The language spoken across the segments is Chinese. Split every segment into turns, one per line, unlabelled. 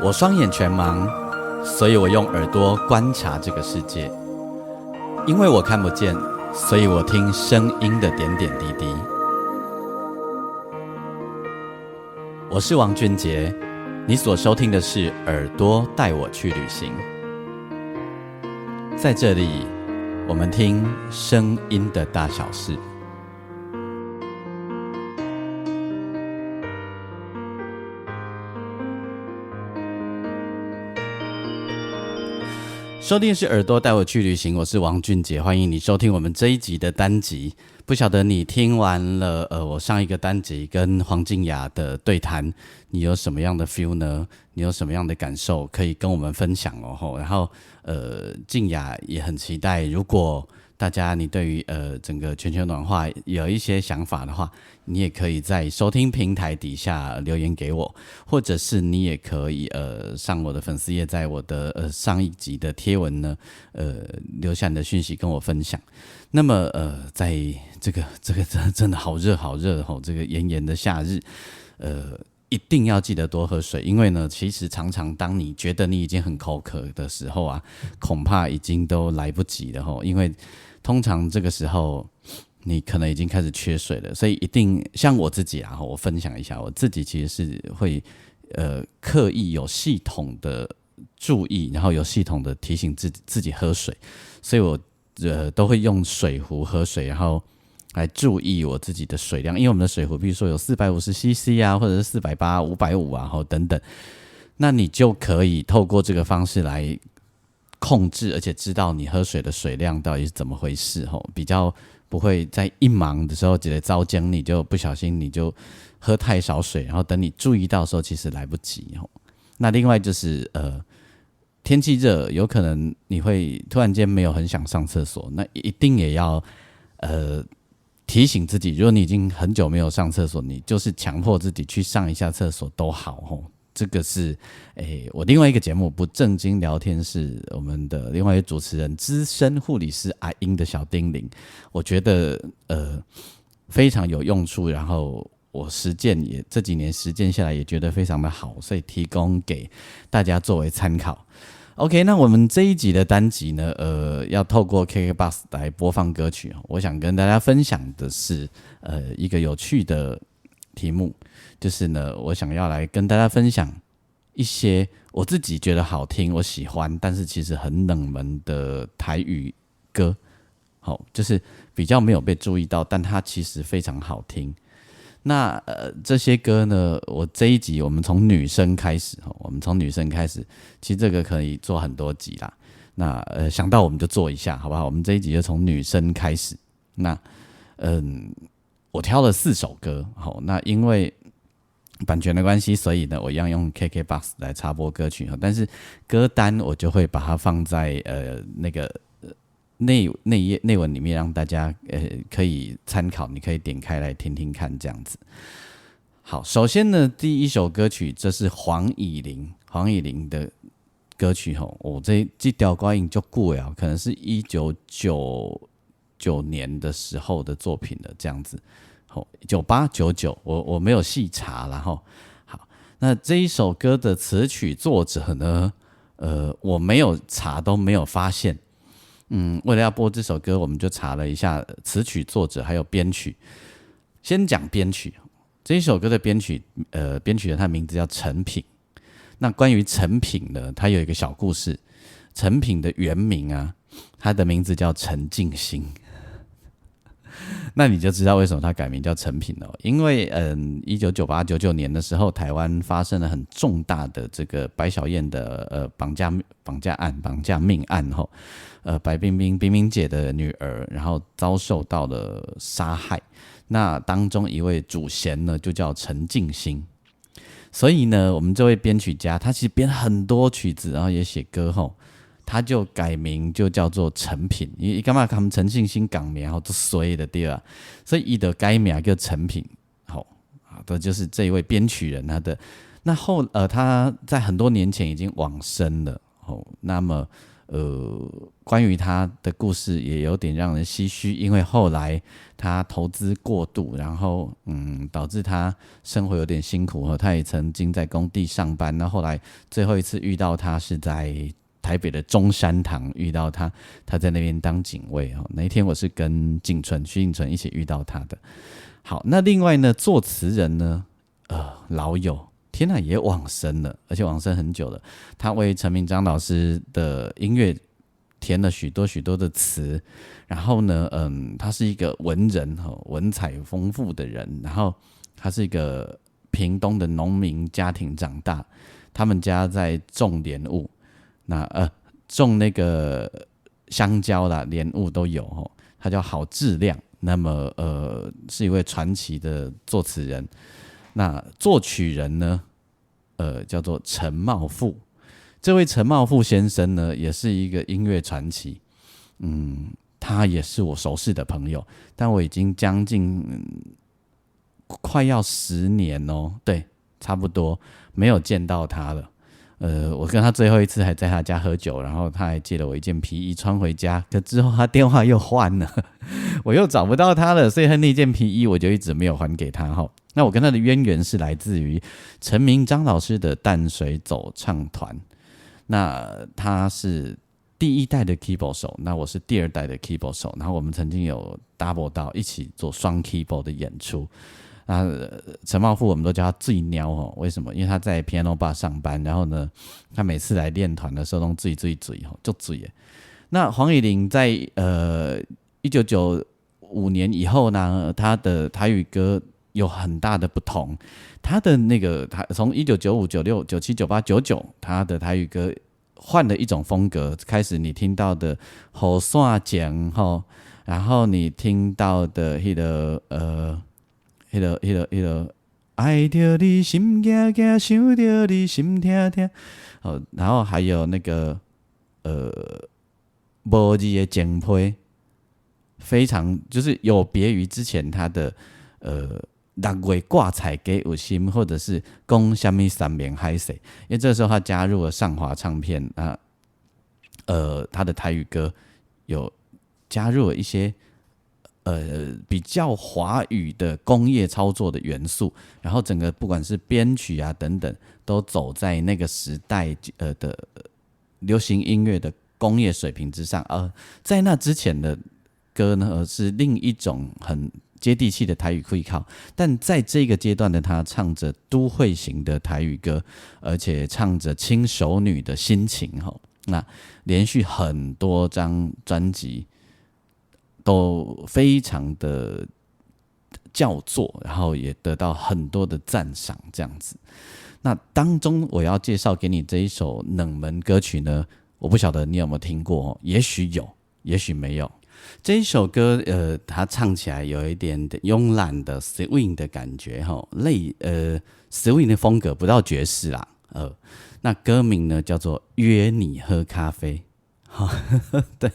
我双眼全盲，所以我用耳朵观察这个世界。因为我看不见，所以我听声音的点点滴滴。我是王俊杰，你所收听的是耳朵带我去旅行。在这里，我们听声音的大小事。收听是耳朵带我去旅行，我是王俊杰，欢迎你收听我们这一集的单集。不晓得你听完了我上一个单集跟黄静雅的对谈，你有什么样的 feel 呢？你有什么样的感受可以跟我们分享哦？然后静雅也很期待，如果大家你对于整个全球暖化有一些想法的话，你也可以在收听平台底下留言给我，或者是你也可以上我的粉丝页，在我的上一集的贴文呢留下你的讯息跟我分享。那么在这个真的好热哦，这个炎炎的夏日，一定要记得多喝水，因为呢，其实常常当你觉得你已经很口渴的时候啊，恐怕已经都来不及了吼，因为通常这个时候你可能已经开始缺水了，所以一定像我自己啊，我分享一下，我自己其实是会刻意有系统的注意，然后有系统的提醒自己喝水，所以我都会用水壶喝水，然后来注意我自己的水量，因为我们的水壶，比如说有450cc 啊，或者是480、550啊，等等，那你就可以透过这个方式来控制，而且知道你喝水的水量到底是怎么回事，比较不会在一忙的时候觉得糟僵，你就不小心你就喝太少水，然后等你注意到的时候，其实来不及。那另外就是天气热，有可能你会突然间没有很想上厕所，那一定也要提醒自己，如果你已经很久没有上厕所，你就是强迫自己去上一下厕所都好。这个是我另外一个节目不正经聊天室，我们的另外一个主持人资深护理师阿英的小叮咛，我觉得非常有用处，然后我实践也这几年实践下来也觉得非常的好，所以提供给大家作为参考。OK， 那我们这一集的单集呢，要透过 KKBOX 来播放歌曲，我想跟大家分享的是一个有趣的题目，就是呢，我想要来跟大家分享一些我自己觉得好听、我喜欢，但是其实很冷门的台语歌，就是比较没有被注意到，但它其实非常好听。那这些歌呢，我这一集我们从女生开始，其实这个可以做很多集啦。那想到我们就做一下，好不好？我们这一集就从女生开始。那我挑了4首歌，那因为版权的关系，所以呢，我一样用 KKBOX 来插播歌曲，但是歌单我就会把它放在那个内文里面，让大家可以参考，你可以点开来听听看，这样子。好，首先呢，第一首歌曲这是黄以玲的歌曲这条歌音就久了，可能是1999年的时候的作品了，这样子。98、99，我没有细查啦齁。好，那这一首歌的词曲作者呢，我没有查都没有发现。为了要播这首歌，我们就查了一下词曲作者还有编曲。先讲编曲，这一首歌的编曲人他的名字叫陈品。那关于陈品呢，他有一个小故事。陈品的原名啊，他的名字叫陈静心。那你就知道为什么他改名叫陈品了，因为1998、99年的时候，台湾发生了很重大的这个白小燕的绑架命案后，白冰冰姐的女儿，然后遭受到了杀害。那当中一位主嫌呢，就叫陈静心。所以呢，我们这位编曲家，他其实编很多曲子，然后也写歌后。他就改名就叫做陈品，因为干嘛他们陈静心港名都衰的对吧？所以他就改名叫陈品。好，这就是这一位编曲人他在很多年前已经往生了。那么关于他的故事也有点让人唏嘘，因为后来他投资过度，然后导致他生活有点辛苦，他也曾经在工地上班，那后来最后一次遇到他是在台北的中山堂遇到他，他在那边当警卫，那一天我是跟徐锦纯一起遇到他的。好，那另外呢，作词人呢，老友，天哪，也往生了，而且往生很久了。他为陈明章老师的音乐填了许多许多的词，然后呢，他是一个文人，文采丰富的人，然后他是一个屏东的农民家庭长大，他们家在种莲雾，种那个香蕉啦、莲雾都有，他叫郝志亮。那么是一位传奇的作词人。那作曲人呢，叫做陈茂富。这位陈茂富先生呢，也是一个音乐传奇。他也是我熟识的朋友，但我已经将近快要10年哦，对，差不多没有见到他了。我跟他最后一次还在他家喝酒，然后他还借了我一件皮衣穿回家，可之后他电话又换了，我又找不到他了，所以那件皮衣我就一直没有还给他。那我跟他的渊源是来自于陈明章老师的淡水走唱团，那他是第一代的 keyboard 手，那我是第2代的 keyboard 手，然后我们曾经有 double 到一起做双 keyboard 的演出。那陈茂富我们都叫他最鸟哦，为什么？因为他在 piano bar 上班，然后呢，他每次来练团的时候都最就最耶。那黄乙玲在1995年以后呢，他的台语歌有很大的不同。他的那个从1995、96、97、98、99，他的台语歌换了一种风格，开始你听到的雨伞前吼，然后你听到的那个爱着你心惊惊，想着你心痛痛，然后还有那个无字的情批，非常就是有别于之前他的6月挂彩给有心，或者是讲什么三面海水，因为这时候他加入了上华唱片他的台语歌有加入了一些比较华语的工业操作的元素，然后整个不管是编曲啊等等，都走在那个时代的流行音乐的工业水平之上。在那之前的歌呢，是另一种很接地气的台语会靠，但在这个阶段的他唱着都会型的台语歌，而且唱着轻熟女的心情。那连续很多张专辑都非常的叫座，然后也得到很多的赞赏，这样子。那当中我要介绍给你这一首冷门歌曲呢，我不晓得你有没有听过，也许有，也许没有。这一首歌，它唱起来有一点慵懒的 swing 的感觉，swing 的风格不到爵士啦，那歌名呢叫做《约你喝咖啡》，对，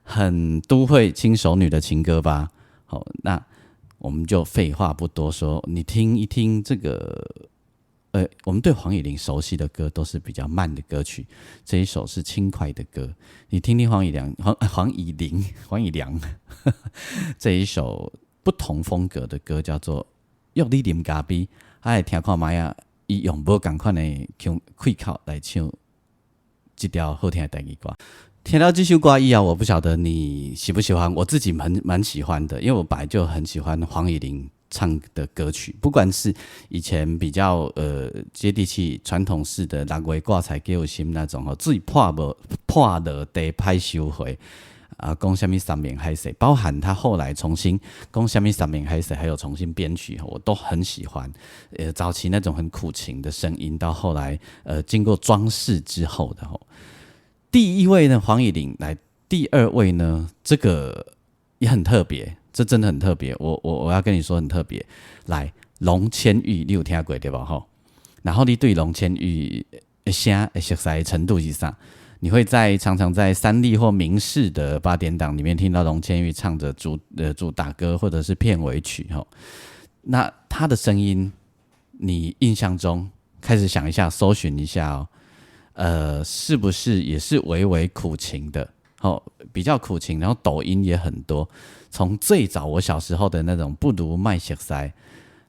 很都会轻熟女的情歌吧。好，那我们就废话不多说，你听一听这个。我们对黄乙玲熟悉的歌都是比较慢的歌曲，这一首是轻快的歌，你听听黄乙良这一首不同风格的歌叫做《约你啉咖啡》，来听看卖啊，伊用无同款的气口来唱这条好听的台语歌。听到这首歌以后，我不晓得你喜不喜欢，我自己蛮喜欢的，因为我本来就很喜欢黄乙玲唱的歌曲，不管是以前比较接地气传统式的6月挂彩给我心那种最破落地歹收回讲什么三面海水，包含他后来重新讲什么三面海水，还有重新编曲，我都很喜欢。早期那种很苦情的声音，到后来经过装饰之后的第一位呢黄乙玲，来第2位呢，这个也很特别。这真的很特别，我要跟你说很特别。来，龙千玉你有听过对吧？然后你对龙千玉的声的熟悉的程度是啥？你会常常在三立或民视的8点档里面听到龙千玉唱着主打歌或者是片尾曲。那他的声音，你印象中开始想一下，搜寻一下是不是也是微微苦情的？比较苦情，然后抖音也很多。从最早我小时候的那种不如卖熟悉，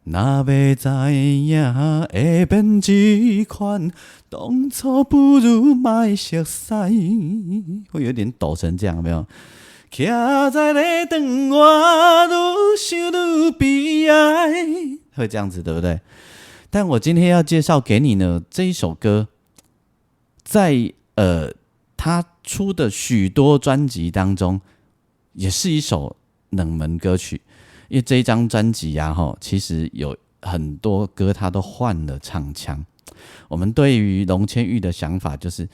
若要知影会变这款，当初不如卖熟悉，会有点抖成这样，有没有？徛在咧等我，愈想愈悲哀，会这样子，对不对？但我今天要介绍给你呢，这一首歌，在他出的许多专辑当中，也是一首冷门歌曲。因为这一张专辑啊，其实有很多歌他都换了唱腔。我们对于龙千玉的想法就是，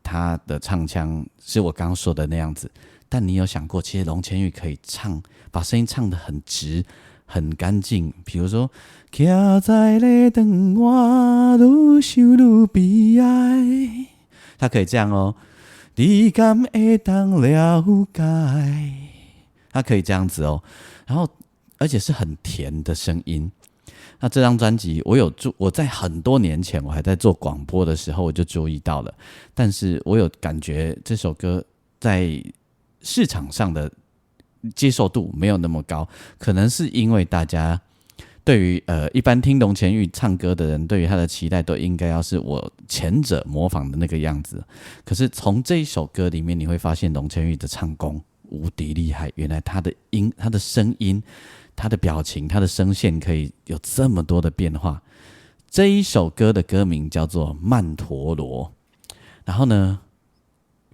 他的唱腔是我刚刚说的那样子。但你有想过，其实龙千玉可以唱，把声音唱得很直、很干净。比如说，徛在咧等我，愈想愈悲哀，他可以这样哦。你敢会当了解？他可以这样子哦。然后，而且是很甜的声音。那这张专辑，我在很多年前，我还在做广播的时候，我就注意到了。但是我有感觉这首歌在市场上的接受度没有那么高，可能是因为大家对于一般听龙千玉唱歌的人，对于他的期待都应该要是我前者模仿的那个样子。可是从这一首歌里面，你会发现龙千玉的唱功无敌厉害，原来他的声音、他的表情、他的声线可以有这么多的变化。这一首歌的歌名叫做《曼陀罗》，然后呢，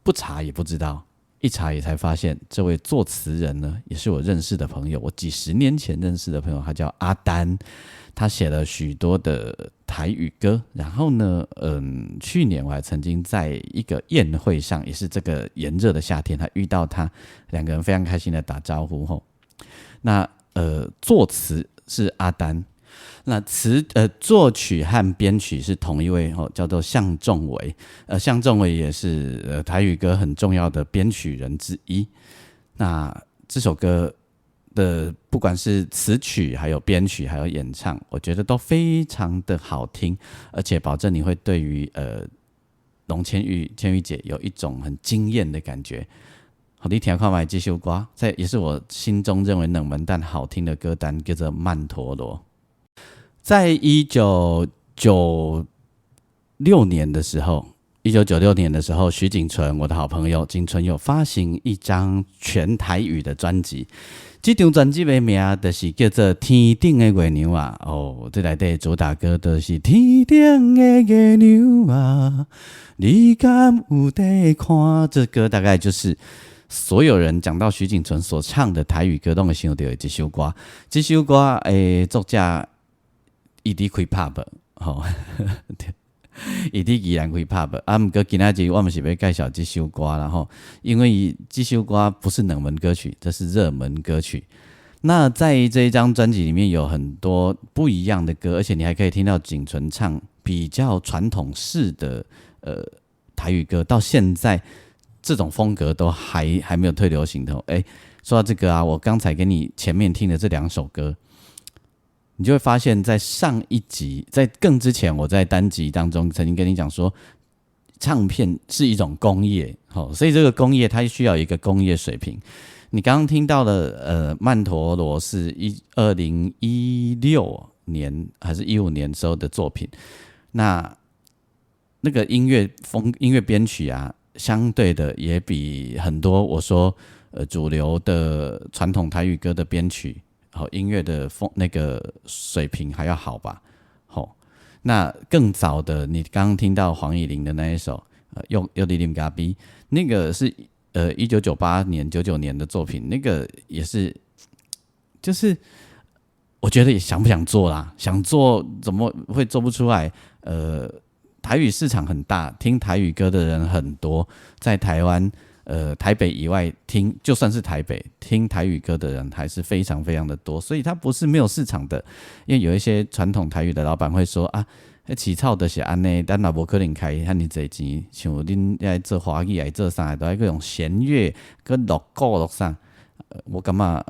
不查也不知道。一查也才发现，这位作词人呢，也是我认识的朋友，我几十年前认识的朋友，他叫阿丹，他写了许多的台语歌。然后呢，去年我还曾经在一个宴会上，也是这个炎热的夏天，还遇到他，两个人非常开心的打招呼吼。那作词是阿丹。那作曲和编曲是同一位，叫做向仲伟。向仲伟也是台语歌很重要的编曲人之一。那这首歌的不管是词曲、还有编曲、还有演唱，我觉得都非常的好听，而且保证你会对于龙千玉姐有一种很惊艳的感觉。好，你听看卖这首歌，也是我心中认为冷门但好听的歌单，叫做《曼陀罗》。在1996年的时候徐景纯，我的好朋友景纯有发行一张全台语的专辑。这张专辑的名就是叫做《天顶的月娘》啊。这内底主打歌就是天顶的月娘啊，你敢有在看？这歌大概就是所有人讲到徐景纯所唱的台语歌，都会想到这首歌。这首歌作者伊伫开 pub， 伊伫宜兰开 pub。不过今仔日我们是要介绍这首歌啦吼，因为这首歌不是冷门歌曲，这是热门歌曲。那在这一张专辑里面有很多不一样的歌，而且你还可以听到景纯唱比较传统式的台语歌，到现在这种风格都还没有退流行的。说到这个啊，我刚才给你前面听的这两首歌，你就会发现，在上一集，在更之前，我在单集当中曾经跟你讲说，唱片是一种工业，所以这个工业它需要一个工业水平。你刚刚听到的曼陀罗是2016年还是15年时候的作品，那个音乐编曲啊，相对的也比很多我说主流的传统台语歌的编曲。音乐的那个水平还要好吧？那更早的，你刚刚听到黄乙玲的那一首又你啉咖啡，那个是1998年、99年的作品，那个也是，就是我觉得也想不想做啦？想做怎么会做不出来？台语市场很大，听台语歌的人很多，在台湾。台北以外就算是台北听台语歌的人还是非常非常的多，所以它不是没有市场的。因为有一些传统台语的老板会说啊，起草就是安尼，但也不可能开遐尼侪钱，像恁在做华语来做啥，都要用弦乐跟录鼓录啥，我感觉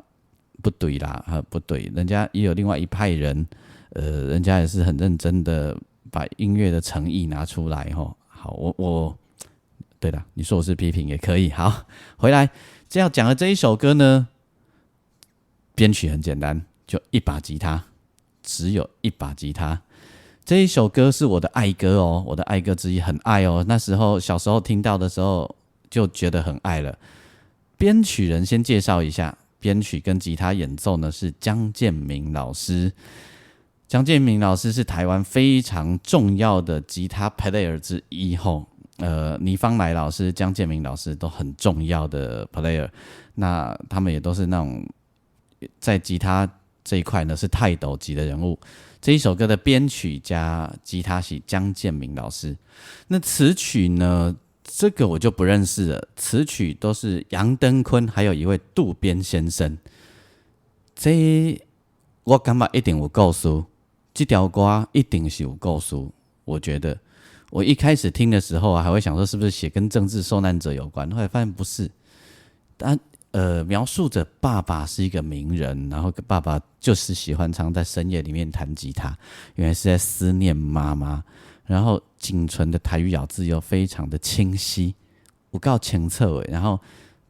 不对啦，不对，人家也有另外一派人，人家也是很认真的把音乐的诚意拿出来好，我对了，你说我是批评也可以。好，回来这要讲的这一首歌呢，编曲很简单，就一把吉他，只有一把吉他。这一首歌是我的爱歌哦，我的爱歌之一，很爱哦。那时候小时候听到的时候就觉得很爱了。编曲人先介绍一下，编曲跟吉他演奏呢是江建民老师。江建民老师是台湾非常重要的吉他 player 之一吼。倪芳来老师、江建民老师都很重要的 player， 那他们也都是那种在吉他这一块呢是泰斗级的人物。这一首歌的编曲加吉他是江建民老师，那词曲呢，这个我就不认识了。词曲都是杨登坤，还有一位渡边先生。这我感觉一定有故事，这条歌一定是有故事。我觉得我一开始听的时候还会想说是不是写跟政治受难者有关，后来发现不是。但描述着爸爸是一个名人，然后爸爸就是喜欢常在深夜里面弹吉他，原来是在思念妈妈。然后仅存的台语咬字又非常的清晰，有够清澈然后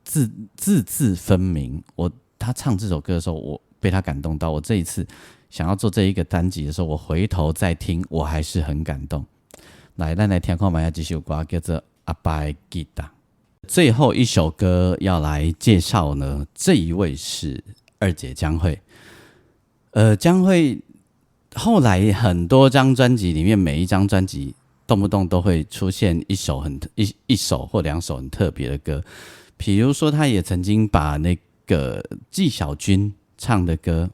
字分明。他唱这首歌的时候，我被他感动到。我这一次想要做这一个单集的时候，我回头再听，我还是很感动。来，咱来听看买下这首歌，叫做《阿爸的吉他》。最后一首歌要来介绍呢，这一位是二姐江蕙。江蕙后来很多张专辑里面，每一张专辑动不动都会出现一首或两首很特别的歌。比如说，他也曾经把那个纪晓君唱的歌，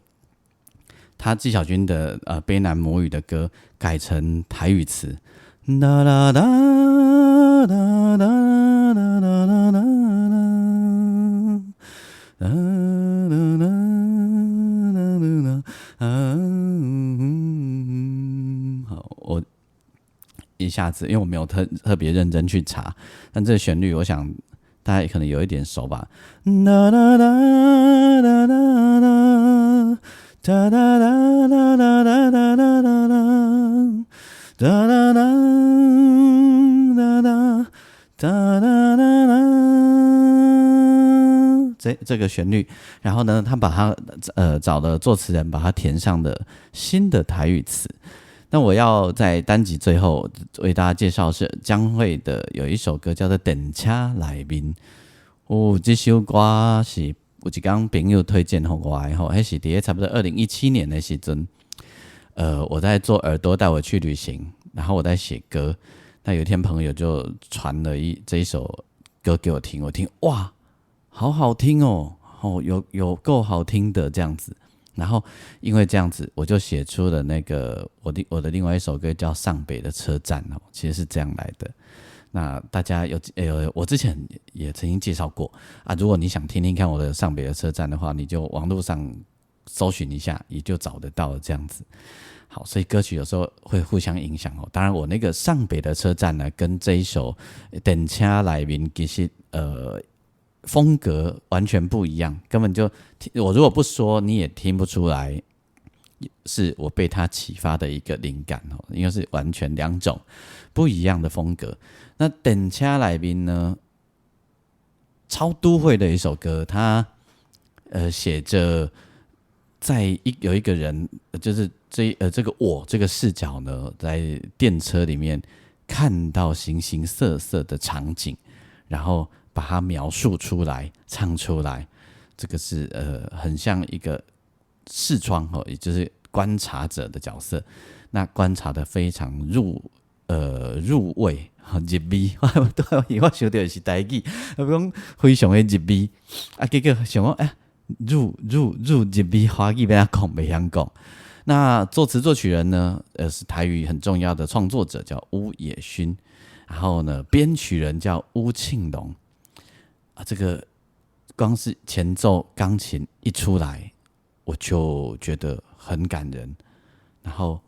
他纪晓君的卑南母语的歌改成台语词。啦啦啦啦啦啦啦啦啦啦。好，我一下子因为我没有特别认真去查，但这个旋律我想大家可能有一点熟吧。啦啦啦啦啦啦，哒哒哒哒哒哒哒哒哒哒。哒哒哒哒哒哒哒哒哒，这个旋律，然后呢，他把他找了作词人，把它填上的新的台语词。那我要在单集最后为大家介绍的是江蕙的有一首歌叫做《电车内面》。这首歌是有一天朋友推荐给我的吼，那是在差不多2017年的时阵。我在做耳朵带我去旅行，然后我在写歌。那有一天朋友就传了这一首歌给我听，我听哇，好好听哦，有够好听的这样子。然后因为这样子，我就写出了那个我的另外一首歌叫《上北的车站》哦，其实是这样来的。那大家我之前也曾经介绍过啊，如果你想听听看我的《上北的车站》的话，你就网络上搜寻一下，也就找得到了这样子。好，所以歌曲有时候会互相影响哦。当然，我那个上北的车站呢，跟这一首电车内面其实风格完全不一样，根本就我如果不说，你也听不出来是我被他启发的一个灵感哦，因为是完全两种不一样的风格。那电车内面呢，超都会的一首歌，它写着。有一个人，就是这个我这个视角呢，在电车里面看到形形色色的场景，然后把它描述出来、唱出来。这个是很像一个视窗哦，也就是观察者的角色。那观察的非常入味，入味。我想到的是台语，我讲非常的入味。啊，结果想讲入味华语被他讲没想讲。那作词作曲人呢，是台语很重要的创作者，叫巫野勋。然后呢，编曲人叫巫庆龙。这个光是前奏钢琴一出来，我就觉得很感人。然后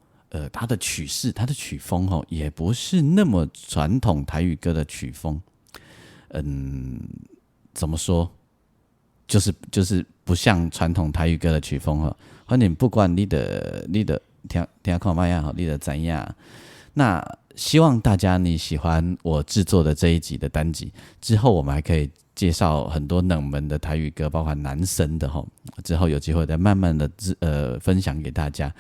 他的曲式、他的曲风也不是那么传统台语歌的曲风。怎么说？就是不像传统台语歌的曲风反正不管你的听看嘛呀，你的怎样。那希望大家你喜欢我制作的这一集的单集，之后我们还可以介绍很多冷门的台语歌，包括男生的齁，之后有机会再慢慢的分享给大家。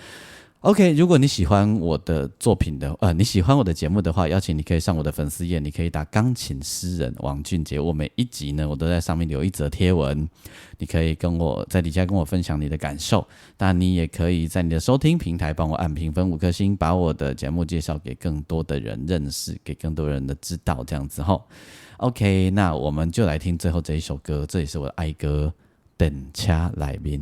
OK， 如果你喜欢我的作品的，你喜欢我的节目的话，邀请你可以上我的粉丝页，你可以打钢琴诗人王俊杰。我每一集呢，我都在上面留一则贴文，你可以跟我在底下跟我分享你的感受。当然，你也可以在你的收听平台帮我按评分5颗星，把我的节目介绍给更多的人认识，给更多人的知道，这样子齁。OK， 那我们就来听最后这一首歌，这也是我的爱歌《等车来面》。